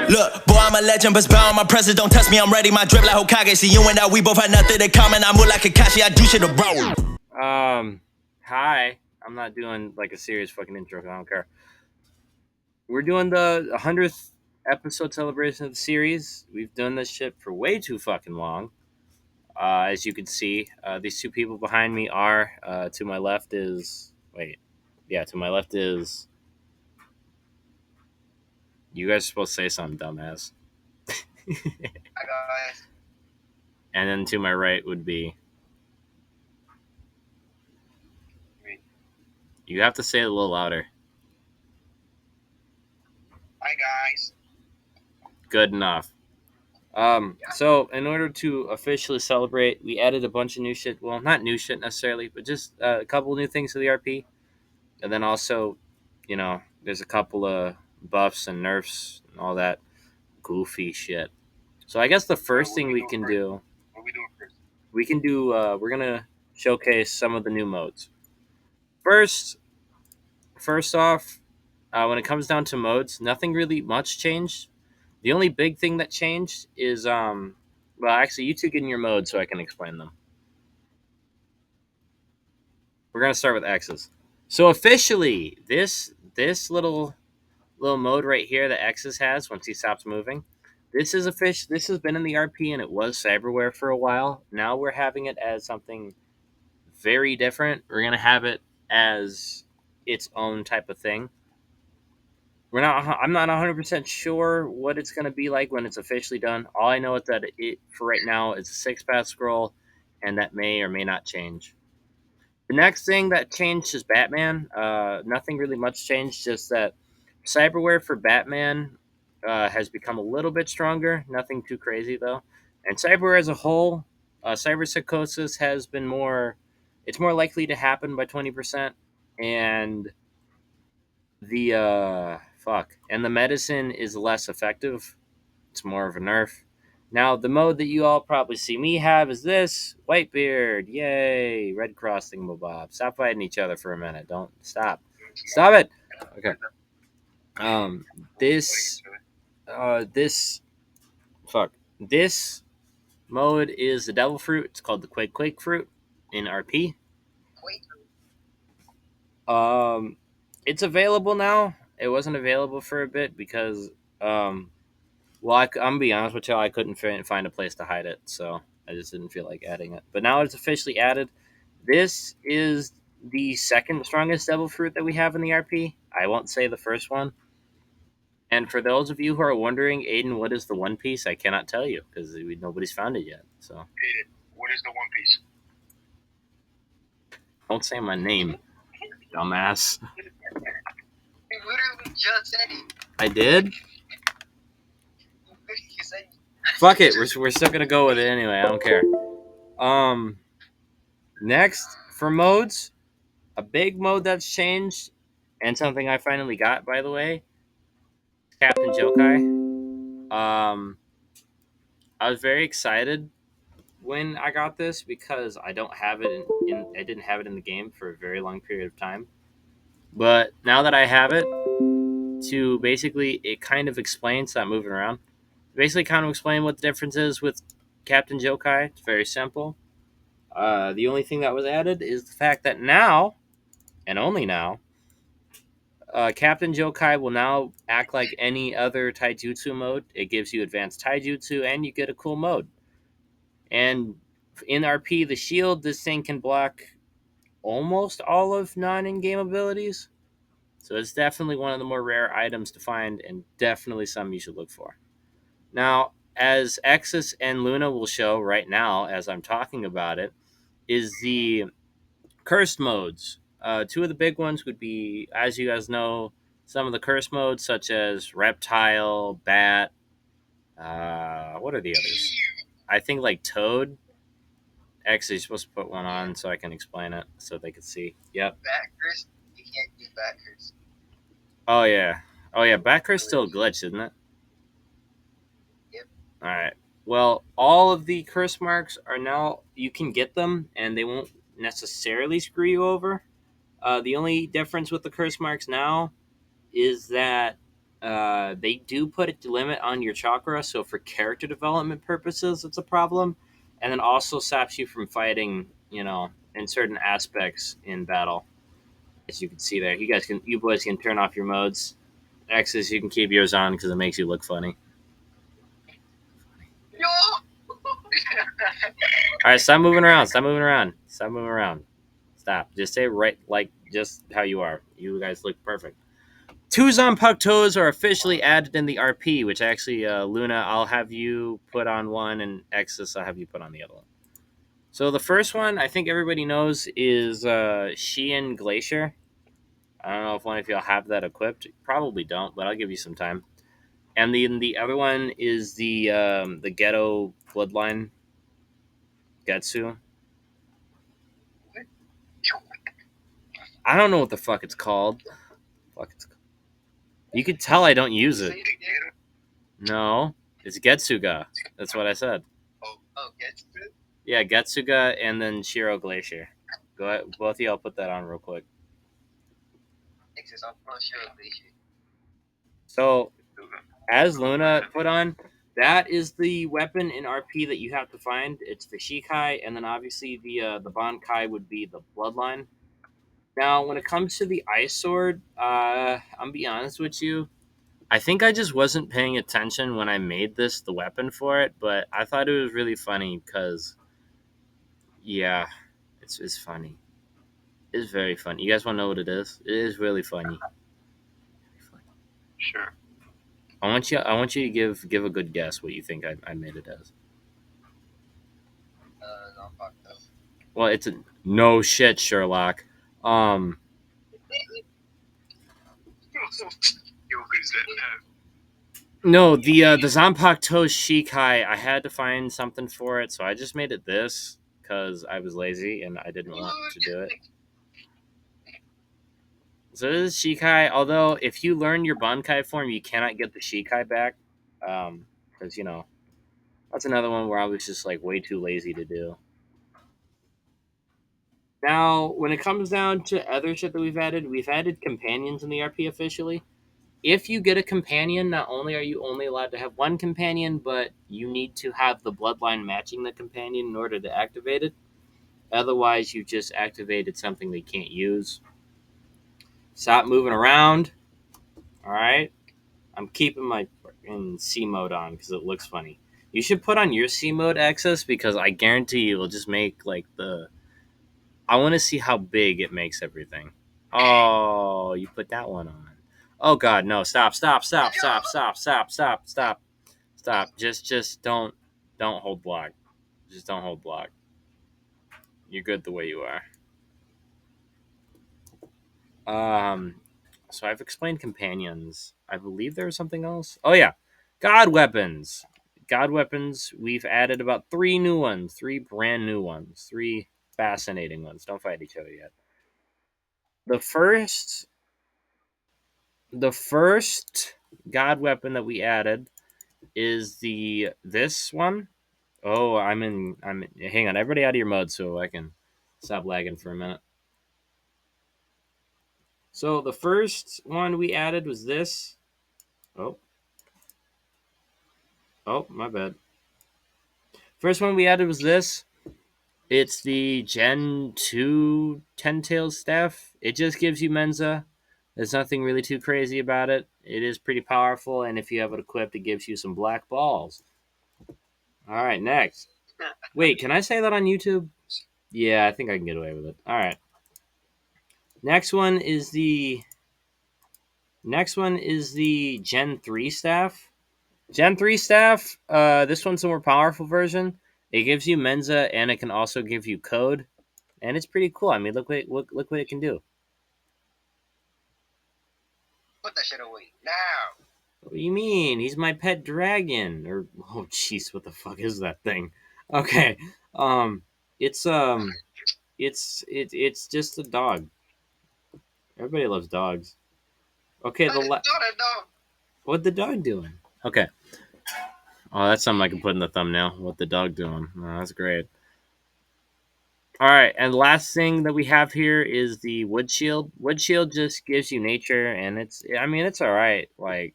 Look, boy, I'm a legend, but spell on my presence. Don't test me, I'm ready. My drip like Hokage. See you and I, we both had nothing in common. I move like Kakashi, I do shit to bro. Hi. I'm not doing like a serious fucking intro. I don't care. We're doing the 100th episode celebration of the series. We've done this shit for way too fucking long. As you can see, these two people behind me are. To my left is. Wait. Yeah, to my left is. You guys are supposed to say something, dumbass. Hi guys. And then to my right would be. Me. You have to say it a little louder. Hi guys. Good enough. So in order to officially celebrate, we added a bunch of new shit. Well, not new shit necessarily, but just a couple new things to the RP. And then also, there's a couple of buffs and nerfs and all that goofy shit. So I guess the first thing we can do, What are we doing first? we can do, we're gonna showcase some of the new modes. First off, when it comes down to modes, nothing really much changed. The only big thing that changed is, well, actually, you two get in your mode so I can explain them. We're gonna start with X's. So officially, this little mode right here that X's has once he stops moving, this is official. This has been in the RP and it was cyberware for a while. Now we're having it as something very different. We're gonna have it as its own type of thing. I'm not 100% sure what it's going to be like when it's officially done. All I know is that it, for right now, is a 6-path scroll, and that may or may not change. The next thing that changed is Batman. Nothing really much changed, just that cyberware for Batman has become a little bit stronger. Nothing too crazy, though. And cyberware as a whole, cyberpsychosis has been more... It's more likely to happen by 20%, and the medicine is less effective. It's more of a nerf. Now the mode that you all probably see me have is this Whitebeard. Yay! Red Cross thingamabob. Stop fighting each other for a minute. Don't stop. Stop it. Okay. This this mode is the Devil Fruit. It's called the Quake Fruit in RP. It's available now. It wasn't available for a bit because, I'm gonna be honest with you, I couldn't find a place to hide it, so I just didn't feel like adding it. But now it's officially added. This is the second strongest devil fruit that we have in the RP. I won't say the first one. And for those of you who are wondering, Aiden, what is the One Piece? I cannot tell you because nobody's found it yet. So Aiden, what is the One Piece? don't say my name, dumbass. You literally just said it. I did. You said it. Fuck it. We're still gonna go with it anyway. I don't care. Next for modes, a big mode that's changed, and something I finally got, by the way, Captain Jokai. I was very excited when I got this because I don't have it I didn't have it in the game for a very long period of time. But now that I have it, to basically it kind of explains that moving around. Basically, kind of explain what the difference is with Captain Jokai. It's very simple. The only thing that was added is the fact that now, and only now, Captain Jokai will now act like any other taijutsu mode. It gives you advanced taijutsu, and you get a cool mode. And in RP, the shield, this thing can block almost all of non-in-game abilities. So it's definitely one of the more rare items to find, and definitely something you should look for. Now, as Exus and Luna will show right now, as I'm talking about it, is the cursed modes. Two of the big ones would be, as you guys know, some of the cursed modes, such as Reptile, Bat. What are the others? I think like Toad. Actually, you're supposed to put one on so I can explain it so they can see. Yep. Bat curse? You can't do bat curse. Oh yeah. Bat curse still a glitch, isn't it? Yep. All right. Well, all of the curse marks are now, you can get them, and they won't necessarily screw you over. The only difference with the curse marks now is that They do put a limit on your chakra, so for character development purposes, it's a problem, and then also stops you from fighting, in certain aspects in battle. As you can see there, you boys can turn off your modes. X's, you can keep yours on because it makes you look funny. Yo! All right, stop moving around. Stop moving around. Stop moving around. Stop. Just stay right, like just how you are. You guys look perfect. Two Zanpakutos are officially added in the RP, which actually, Luna, I'll have you put on one, and Exus, I'll have you put on the other one. So the first one, I think everybody knows, is Sheehan Glacier. I don't know if one of y'all have that equipped. Probably don't, but I'll give you some time. And the other one is the Ghetto Bloodline Getsu. I don't know what the fuck it's called. You could tell I don't use it. No, it's Getsuga. That's what I said. Oh, Getsu? Yeah, Getsuga and then Shiro Glacier. Go ahead, both of y'all put that on real quick. Exist, I'm not sure of this shit. So, as Luna put on, that is the weapon in RP that you have to find. It's the Shikai, and then obviously the Bankai would be the Bloodline. Now, when it comes to the Ice Sword, I'm be honest with you. I think I just wasn't paying attention when I made the weapon for it, but I thought it was really funny because, yeah, it's funny. It's very funny. You guys want to know what it is? It is really funny. Sure. I want you to give a good guess what you think I made it as. No, fuck no. Well, it's a no shit, Sherlock. Um, Yo, who's that no, the Zanpakuto Shikai. I had to find something for it, so I just made it this because I was lazy and I didn't want to do it. So this is Shikai. Although if you learn your Bankai form, you cannot get the Shikai back, because that's another one where I was just like way too lazy to do. Now, when it comes down to other shit that we've added companions in the RP officially. If you get a companion, not only are you only allowed to have one companion, but you need to have the bloodline matching the companion in order to activate it. Otherwise, you just activated something they can't use. Stop moving around. All right. I'm keeping my in C mode on because it looks funny. You should put on your C mode access because I guarantee you it'll just make like the. I want to see how big it makes everything. Oh, you put that one on. Oh God, no! Stop! Stop! Stop! Stop! Stop! Stop! Stop! Stop! Stop! Just don't hold block. Just don't hold block. You're good the way you are. Um, so I've explained companions. I believe there was something else. Oh yeah, god weapons. God weapons. We've added about three new ones, three brand new ones, three fascinating ones. Don't fight each other yet. The first, the first god weapon that we added is this one. Oh, hang on, everybody out of your mode so I can stop lagging for a minute. So the first one we added was this. Oh, my bad. First one we added was this. It's the Gen 2 Ten Tails staff. It just gives you Mensa. There's nothing really too crazy about it. It is pretty powerful, and if you have it equipped, it gives you some black balls. All right, next. Wait, can I say that on YouTube? Yeah, I think I can get away with it. All right. Next one is the Gen 3 staff. Gen 3 staff, this one's a more powerful version. It gives you Mensa and it can also give you code. And it's pretty cool. I mean, look what it can do. Put that shit away now. What do you mean? He's my pet dragon. Or oh jeez, what the fuck is that thing? Okay. It's it's just a dog. Everybody loves dogs. Okay, what the dog doing? Okay. Oh, that's something I can put in the thumbnail. What the dog doing? Oh, that's great. All right, and the last thing that we have here is the wood shield. Wood shield just gives you nature, and it's all right. Like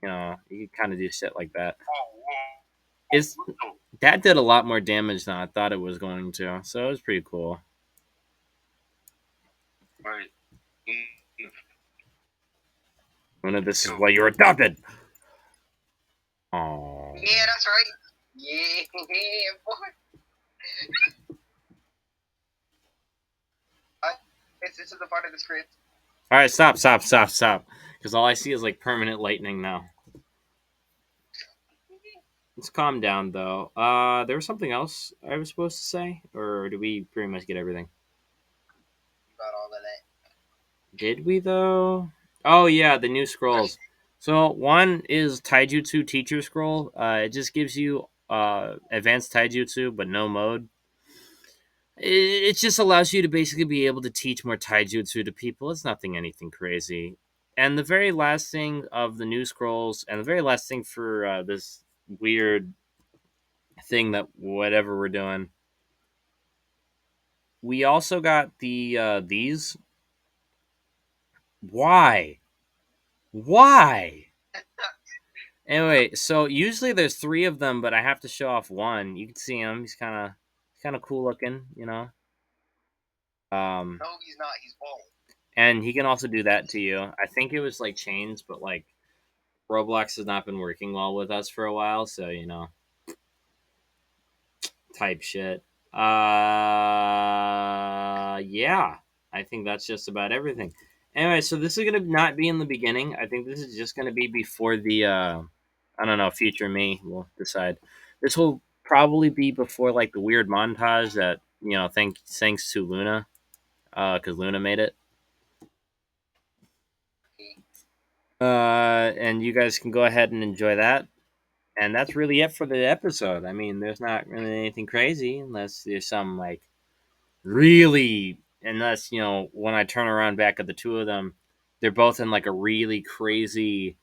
you can kind of do shit like that. Is that did a lot more damage than I thought it was going to, so it was pretty cool. Right. One of this is why you're adopted. Oh. Yeah, that's right. Yeah, boy. This is the part of the script. All right, stop. Because all I see is like permanent lightning now. Let's calm down though. There was something else I was supposed to say, or did we pretty much get everything? Got all of that. Did we though? Oh yeah, the new scrolls. So one is Taijutsu Teacher Scroll. It just gives you advanced Taijutsu, but no mode. It just allows you to basically be able to teach more taijutsu to people. It's nothing anything crazy. And the very last thing of the new scrolls, and the very last thing for this weird thing that whatever we're doing, we also got these. Why? Why? Anyway, so usually there's three of them, but I have to show off one. You can see him. He's kind of cool looking, you know. No, he's not. He's bald. And he can also do that to you. I think it was like chains, but like Roblox has not been working well with us for a while, so type shit. Yeah, I think that's just about everything. Anyway, so this is gonna not be in the beginning. I think this is just gonna be before the. I don't know. Future me will decide. This will probably be before like the weird montage that thanks to Luna, because Luna made it. And you guys can go ahead and enjoy that. And that's really it for the episode. I mean, there's not really anything crazy unless there's some like really, unless when I turn around back at the two of them, they're both in like a really crazy,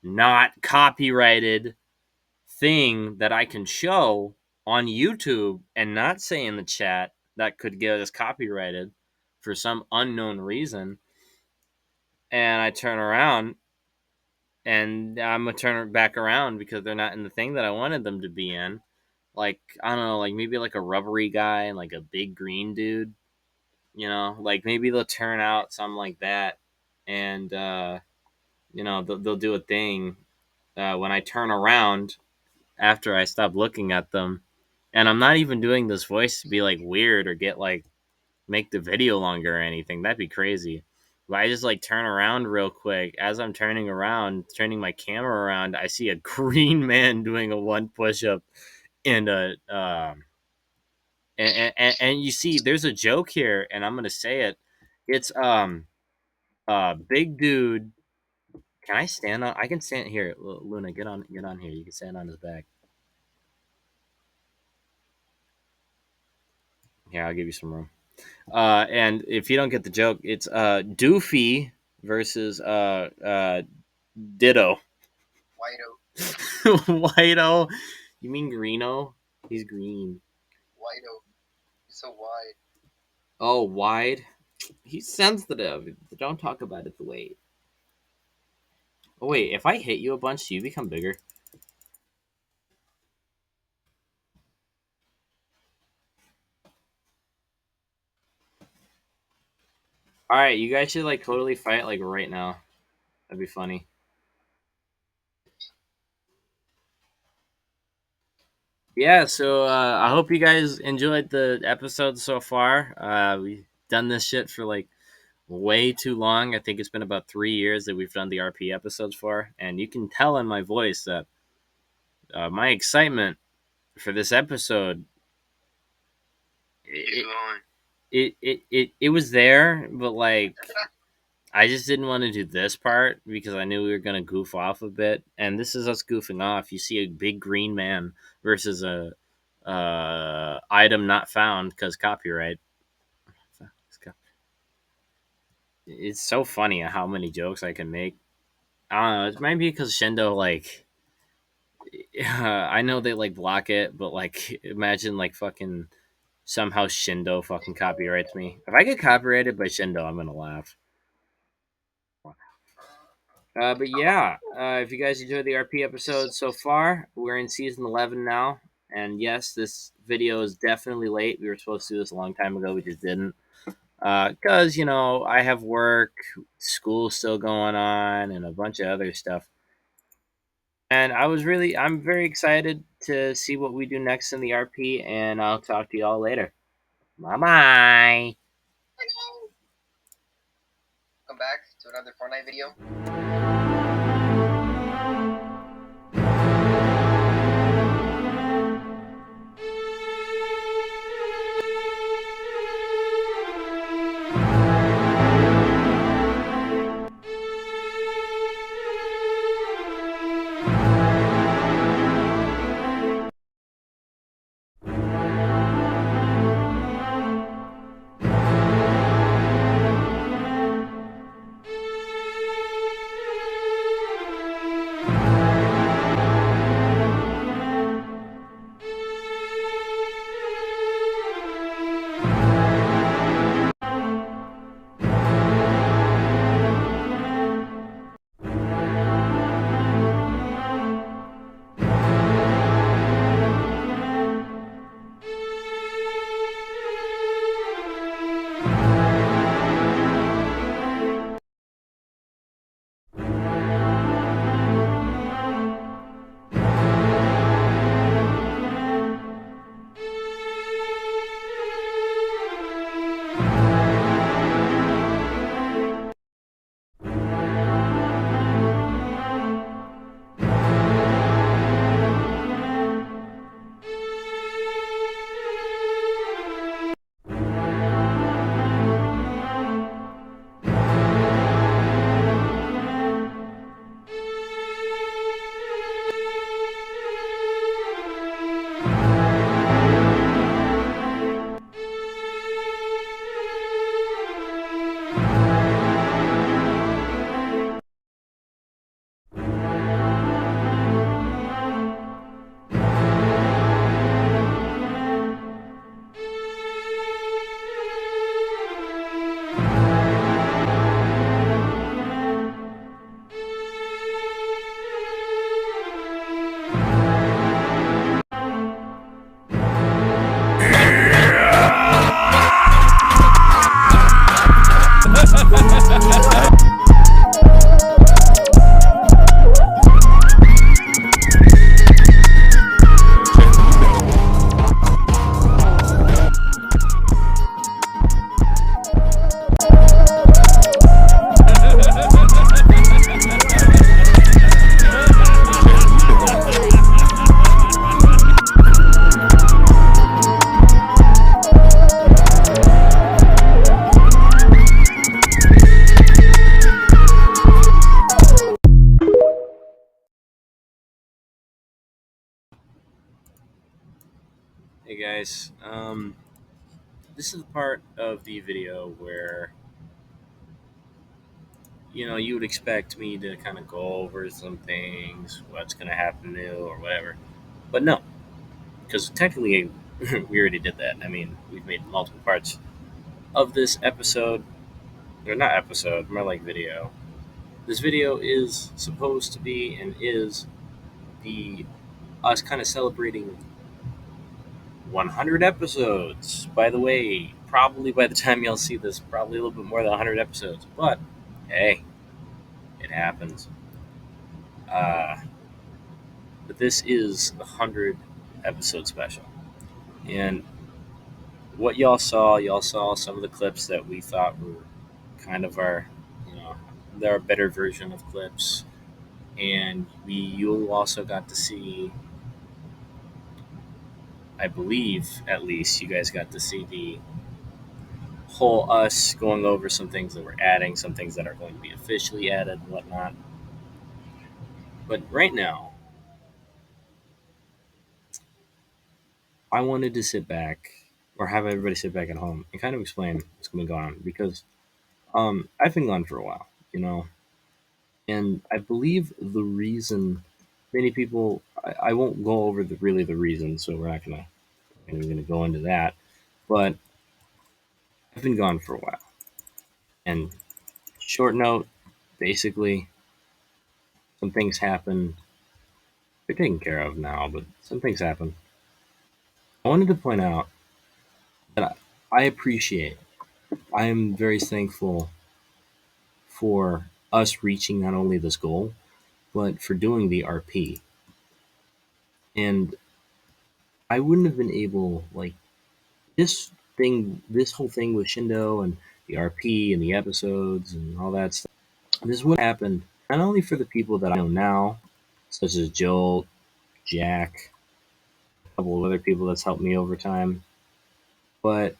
not copyrighted thing that I can show on YouTube and not say in the chat that could get us copyrighted for some unknown reason. And I turn around and I'm gonna turn it back around because they're not in the thing that I wanted them to be in. Like I don't know, like maybe like a rubbery guy and like a big green dude. Like maybe they'll turn out something like that, and they'll do a thing when I turn around after I stop looking at them, and I'm not even doing this voice to be like weird or get like make the video longer or anything. That'd be crazy. But I just like turn around real quick. As I'm turning around, turning my camera around, I see a green man doing a one push up and a and you see there's a joke here, and I'm gonna say it. It's big dude. Can I stand on? I can stand here. Luna, get on here. You can stand on his back. Here, I'll give you some room. And if you don't get the joke, it's Doofy versus Ditto. Whiteo. Whiteo. You mean Greeno? He's green. Whiteo. He's so wide. Oh, wide. He's sensitive. Don't talk about it the way. Oh wait, if I hit you a bunch, do you become bigger? All right, you guys should like totally fight like right now. That'd be funny. Yeah, so I hope you guys enjoyed the episode so far. We've done this shit for like way too long. I think it's been about 3 years that we've done the RP episodes for, and you can tell in my voice that my excitement for this episode Keep it, going. it was there, but like I just didn't want to do this part because I knew we were gonna goof off a bit, and this is us goofing off. You see a big green man versus a item not found because copyright. It's so funny how many jokes I can make. I don't know. It might be because Shendo like. I know they like block it, but like imagine like fucking somehow Shindo fucking copyrights me. If I get copyrighted by Shindo, I'm gonna laugh. But yeah, if you guys enjoyed the RP episode so far, we're in season 11 now. And yes, this video is definitely late. We were supposed to do this a long time ago. We just didn't. Because, I have work, school still going on, and a bunch of other stuff. And I'm very excited to see what we do next in the RP. And I'll talk to you all later. Bye bye. Come back to another Fortnite video. Hey guys, this is the part of the video where you would expect me to kind of go over some things, what's going to happen new or whatever, but no, because technically we already did that. I mean, we've made multiple parts of this episode, or not episode, more like video. This video is supposed to be and is the us kind of celebrating 100 episodes. By the way, probably by the time y'all see this, probably a little bit more than 100 episodes. But hey, it happens. Uh, but this is the 100 episode special. And what y'all saw some of the clips that we thought were kind of our better version of clips. And you also got to see, I believe, at least, you guys got to see the whole us going over some things that we're adding, some things that are going to be officially added and whatnot. But right now, I wanted to sit back or have everybody sit back at home and kind of explain what's going to go on because I've been gone for a while, and I believe the reason many people I won't go over the reason, so we're not gonna go into that, but I've been gone for a while. And short note, basically, some things happen. They're taken care of now, but some things happen. I wanted to point out that I appreciate, I am very thankful for us reaching not only this goal, but for doing the RP. And I wouldn't have been able, like, this whole thing with Shindo and the RP and the episodes and all that stuff, this would have happened not only for the people that I know now, such as Joel, Jack, a couple of other people that's helped me over time, but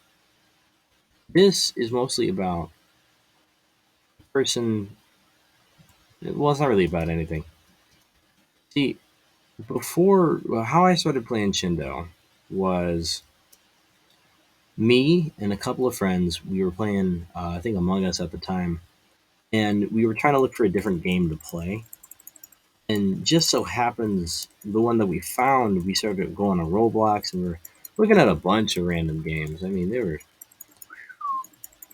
this is mostly about the person. Well, it's not really about anything. See, how I started playing Shindo was me and a couple of friends. We were playing, I think, Among Us at the time, and we were trying to look for a different game to play. And just so happens, the one that we found, we started going on Roblox, and we are looking at a bunch of random games. I mean, there were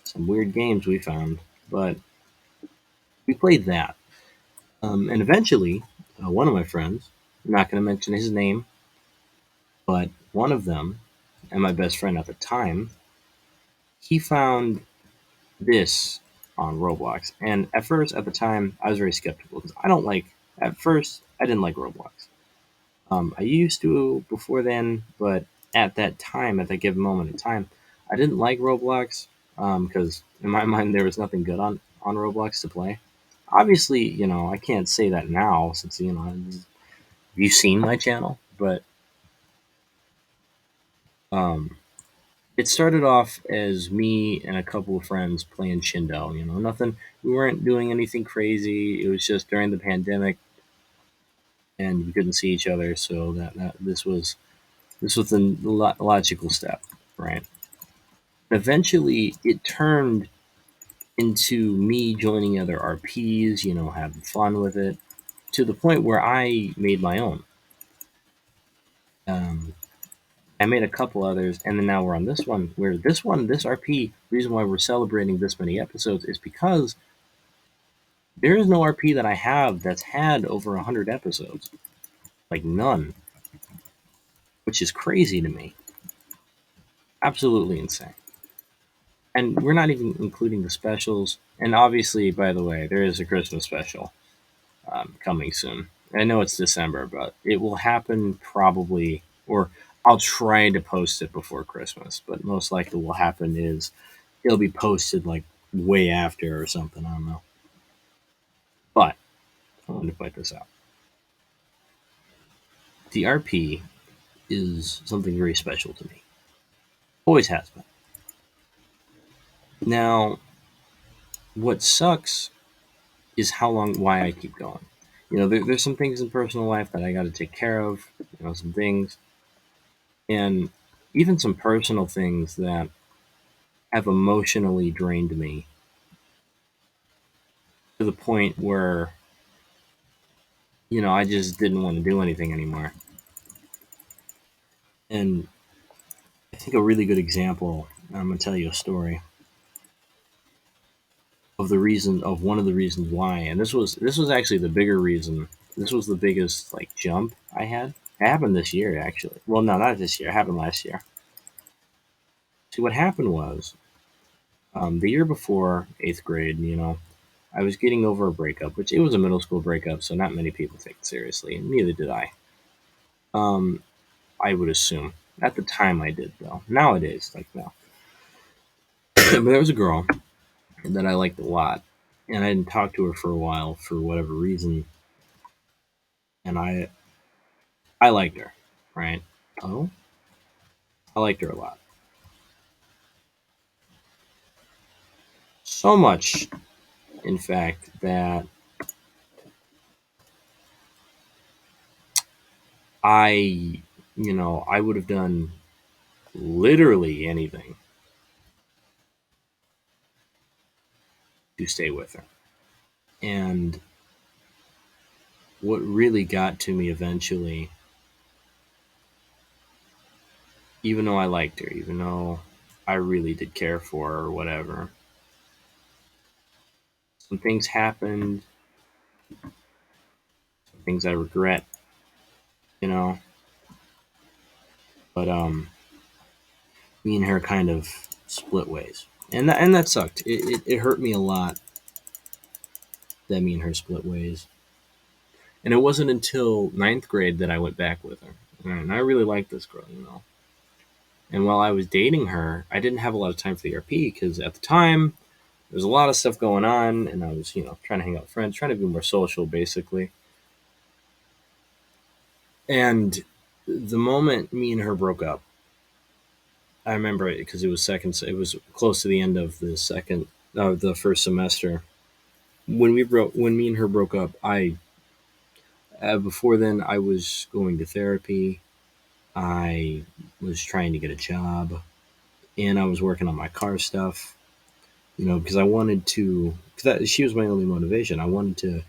some weird games we found, but we played that. And eventually, one of my friends, I'm not going to mention his name, but one of them, and my best friend at the time, he found this on Roblox. And at first, at the time, I was very skeptical because at first, I didn't like Roblox. I used to before then, but at that time, at that given moment in time, I didn't like Roblox because in my mind, there was nothing good on Roblox to play. Obviously, I can't say that now since, you've seen my channel, but um, it started off as me and a couple of friends playing Shindo. Nothing. We weren't doing anything crazy. It was just during the pandemic, and we couldn't see each other, so that this was the logical step, right? Eventually, it turned into me joining other RPs, having fun with it, to the point where I made my own. Um, I made a couple others, and then now we're on this one. Where this RP, reason why we're celebrating this many episodes is because there is no RP that I have that's had over 100 episodes, like none, which is crazy to me, absolutely insane. And we're not even including the specials. And obviously, by the way, there is a Christmas special coming soon. I know it's December, but it will happen probably, or I'll try to post it before Christmas. But most likely, what will happen is it'll be posted like way after or something. I don't know. But I wanted to point this out. The RP is something very special to me. Always has been. Now, what sucks is why I keep going. There's some things in personal life that I got to take care of, some things, and even some personal things that have emotionally drained me to the point where, I just didn't want to do anything anymore. And I think a really good example, I'm going to tell you a story of one of the reasons why, and this was actually the bigger reason. This was the biggest like jump I had. It happened this year, actually. Well, no, not this year. It happened last year. See, what happened was the year before eighth grade. I was getting over a breakup, which it was a middle school breakup, so not many people take it seriously, and neither did I. Um, I would assume at the time I did, though. Nowadays, like no. But there was a girl that I liked a lot, and I didn't talk to her for a while for whatever reason, and I liked her, right? Oh, I liked her a lot. So much, in fact, that I would have done literally anything to stay with her. And what really got to me eventually, even though I liked her, even though I really did care for her or whatever, some things happened things I regret, you know. But me and her kind of split ways, and that sucked. It hurt me a lot that me and her split ways. And it wasn't until ninth grade that I went back with her, and I really liked this girl, you know. And while I was dating her, I didn't have a lot of time for the RP because at the time there was a lot of stuff going on, and I was, trying to hang out with friends, trying to be more social, basically. And the moment me and her broke up, I remember it because it was second. It was close to the end of the first semester. When me and her broke up, I before then I was going to therapy. I was trying to get a job, and I was working on my car stuff. Because I wanted to. Because she was my only motivation. I wanted to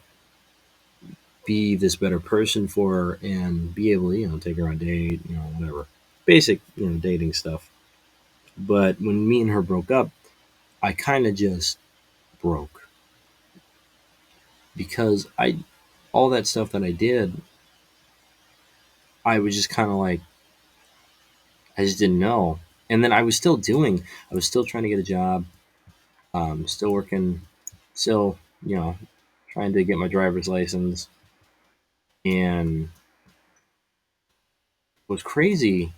be this better person for her and be able to, take her on a date, whatever. Basic, dating stuff. But when me and her broke up, I kind of just broke because all that stuff that I did, I was just kind of like, I just didn't know. And then I was still trying to get a job, still working, still, trying to get my driver's license. And what was crazy,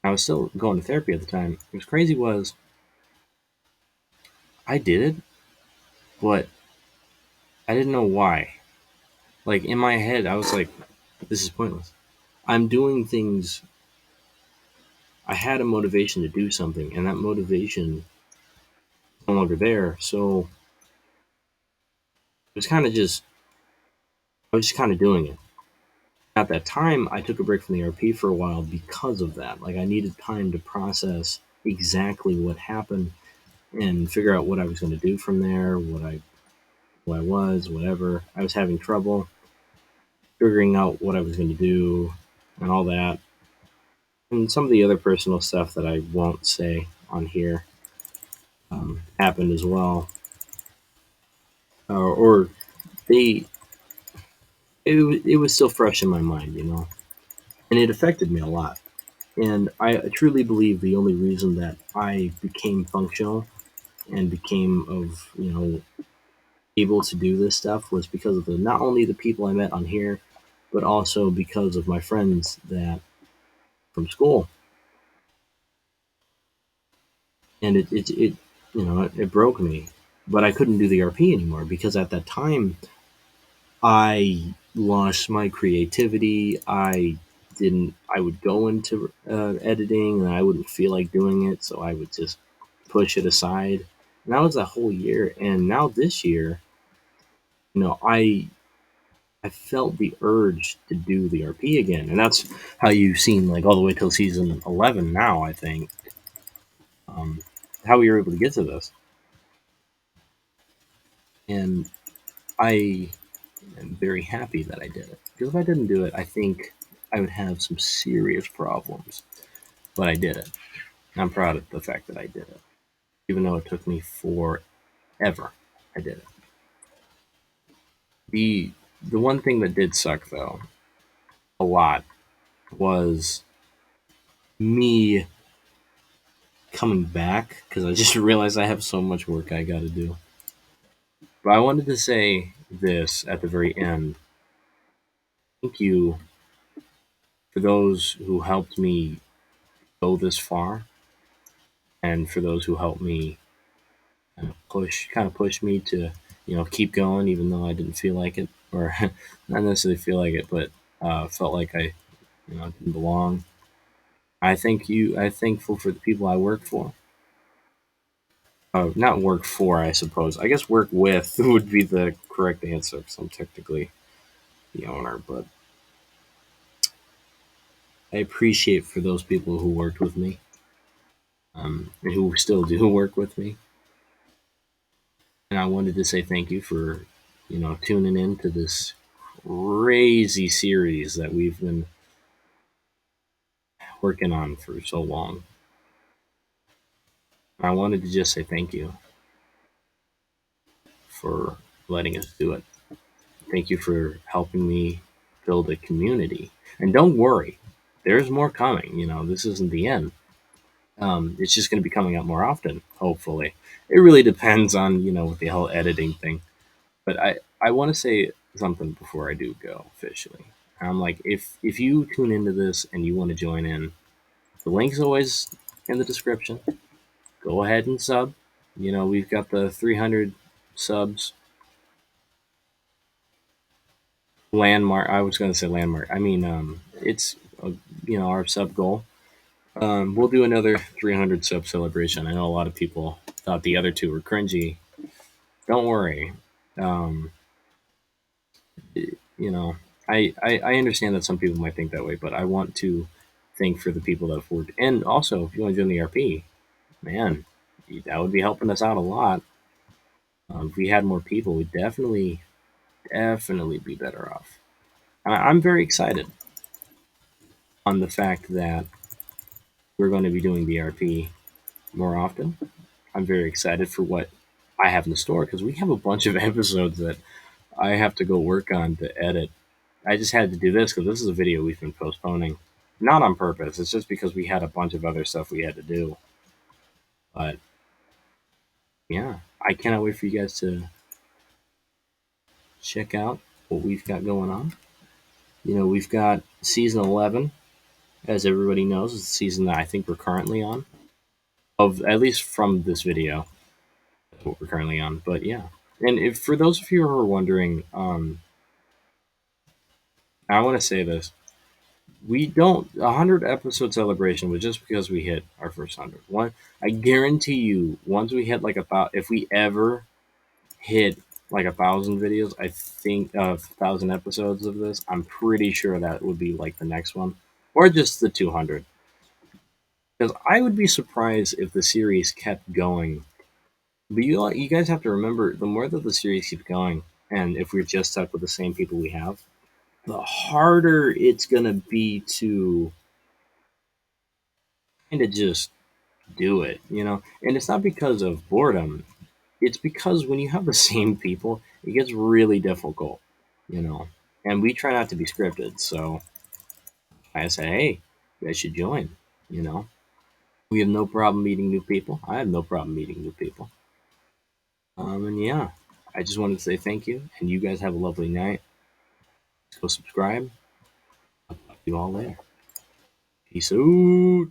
I was still going to therapy at the time. What was crazy was I did it, but I didn't know why. Like in my head, I was like, this is pointless. I'm doing things. I had a motivation to do something, and that motivation is no longer there. So it was kind of just, I was just kind of doing it. At that time, I took a break from the RP for a while because of that. Like I needed time to process exactly what happened and figure out what I was going to do from there, who I was, whatever. I was having trouble figuring out what I was going to do and all that. And some of the other personal stuff that I won't say on here happened as well. Or they, it was still fresh in my mind, and it affected me a lot. And I truly believe the only reason that I became functional and became able to do this stuff was because of not only the people I met on here, but also because of my friends that from school. And it broke me, but I couldn't do the RP anymore because at that time I lost my creativity. I would go into editing and I wouldn't feel like doing it, so I would just push it aside. And that was that whole year. And now this year, I felt the urge to do the RP again, and that's how you've seen like all the way till season 11 now. I think how we were able to get to this, and I am very happy that I did it because if I didn't do it, I think I would have some serious problems. But I did it. I'm proud of the fact that I did it, even though it took me forever. I did it. The one thing that did suck though a lot was me coming back because I just realized I have so much work I got to do. But I wanted to say this at the very end. Thank you for those who helped me go this far, and for those who helped me kind of push me to, keep going, even though I didn't feel like it, or not necessarily feel like it, but felt like I, didn't belong. I thank you. I'm thankful for the people I work for. Not work for, I suppose. I guess work with would be the correct answer because I'm technically the owner, but I appreciate for those people who worked with me, and who still do work with me. And I wanted to say thank you for, tuning in to this crazy series that we've been working on for so long. I wanted to just say thank you for letting us do it. Thank you for helping me build a community. And don't worry, there's more coming. This isn't the end. It's just going to be coming out more often, hopefully. It really depends on, with the whole editing thing. But I want to say something before I do go officially. Like, if you tune into this and you want to join in, the link's always in the description. Go ahead and sub. We've got the 300 subs landmark. I was going to say landmark. I mean, it's our sub goal. We'll do another 300 sub celebration. I know a lot of people thought the other two were cringy. Don't worry. Um, you know, I understand that some people might think that way, but I want to think for the people that have worked. And also, if you want to join the RP, man, that would be helping us out a lot. If we had more people, we'd definitely be better off. I'm very excited on the fact that we're going to be doing the RP more often. I'm very excited for what I have in the store because we have a bunch of episodes that I have to go work on to edit. I just had to do this because this is a video we've been postponing. Not on purpose, it's just because we had a bunch of other stuff we had to do. But yeah, I cannot wait for you guys to check out what we've got going on. We've got season 11, as everybody knows, is the season that I think we're currently on. Of at least from this video, that's what we're currently on. But yeah, and if for those of you who are wondering, I want to say this: we don't 100 episode celebration was just because we hit our first 100. One, I guarantee you, once we hit like about, if we ever hit like 1,000 videos, I think 1,000 episodes of this, I'm pretty sure that would be like the next one, or just the 200. Because I would be surprised if the series kept going. But you guys have to remember, the more that the series keeps going, and if we're just stuck with the same people we have, the harder it's gonna be to kind of just do it. And it's not because of boredom. It's because when you have the same people, it gets really difficult. And we try not to be scripted, so I say, hey, you guys should join. You know, we have no problem meeting new people. I have no problem meeting new people. And yeah, I just wanted to say thank you, and you guys have a lovely night. Go subscribe. I'll talk to you all later. Peace out.